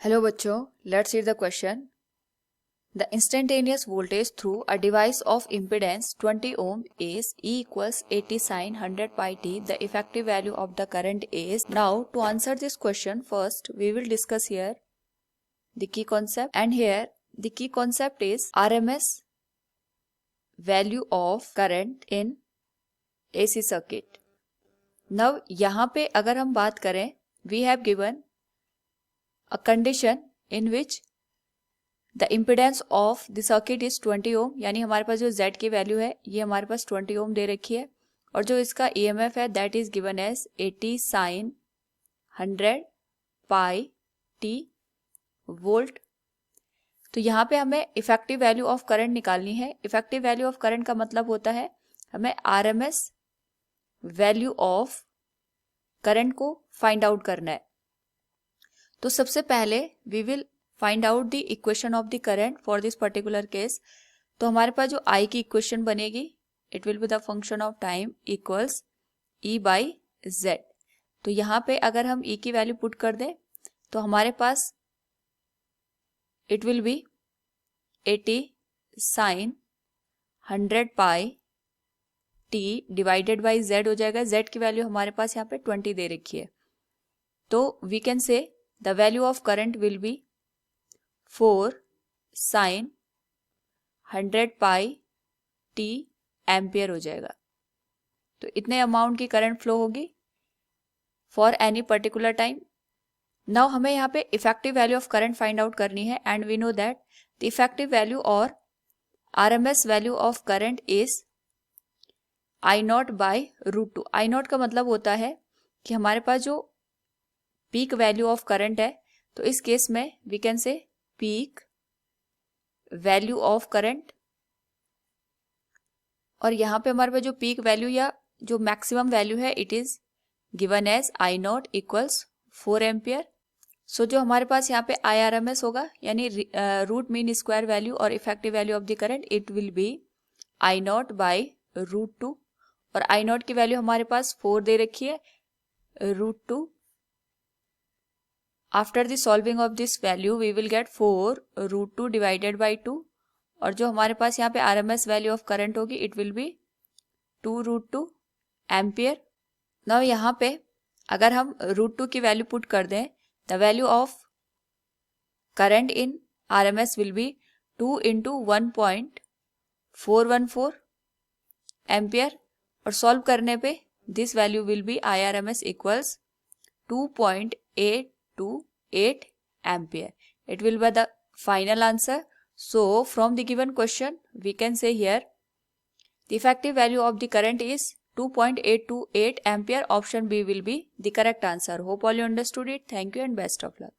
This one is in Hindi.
हेलो बच्चों, let's read the question. The instantaneous voltage through a device of impedance 20 ohm is E equals 80 sin 100 pi t. The effective value of the current is. Now to answer this question, first we will discuss here the key concept, and here the key concept is RMS value of current in AC circuit. Now यहाँ पे अगर हम बात करें, we have given a condition in which the impedance of the circuit is 20 ohm, यानी हमारे पास जो Z की वैल्यू है ये हमारे पास 20 ohm दे रखी है, और जो इसका EMF है that is given as 80 sin 100 pi t volt. तो यहाँ पे हमें इफेक्टिव वैल्यू ऑफ करंट निकालनी है. इफेक्टिव वैल्यू ऑफ करंट का मतलब होता है हमें RMS वैल्यू ऑफ करंट को फाइंड आउट करना है. तो सबसे पहले we will find out the equation of the current for this particular case. तो हमारे पास जो I की इक्वेशन बनेगी, it will be the function of time equals E by Z. तो यहाँ पे अगर हम E की वैल्यू पुट कर दें तो हमारे पास it will be 80 sine 100 pi t divided by Z हो जाएगा. Z की वैल्यू हमारे पास यहाँ पे 20 दे रखी है. तो we can say the value of current will be 4 sine 100 pi t ampere हो जाएगा. तो इतने अमाउंट की करंट फ्लो होगी for any particular time. Now हमें यहाँ पे effective value of current find out करनी है, and we know that the effective value और RMS value of current is I0 by √2. I0 का मतलब होता है कि हमारे पास जो पीक वैल्यू ऑफ करंट है, तो इस केस में we can say peak value of current, और यहाँ पे हमारे पास जो पीक वैल्यू या जो मैक्सिमम वैल्यू है it is given as I0 equals 4 ampere. So जो हमारे पास यहाँ पे IRMS होगा यानी रूट मीन स्क्वायर वैल्यू और effective value of the current, it will be I0 by √2, और I0 की वैल्यू हमारे पास 4 दे रखी है √2. After the solving of this value we will get 4 √2 divided by 2, और जो हमारे पास यहाँ पे RMS वैल्यू ऑफ करंट होगी it will be 2√2 ampere. Now यहाँ पे अगर हम √2 की वैल्यू पुट कर दें, the value of current in RMS will be 2 into 1.414 ampere, और सॉल्व करने पे this value will be IRMS equals 2.828 ampere. It will be the final answer. So from the given question we can say here the effective value of the current is 2.828 ampere. Option B will be the correct answer. Hope all you understood it. Thank you and best of luck.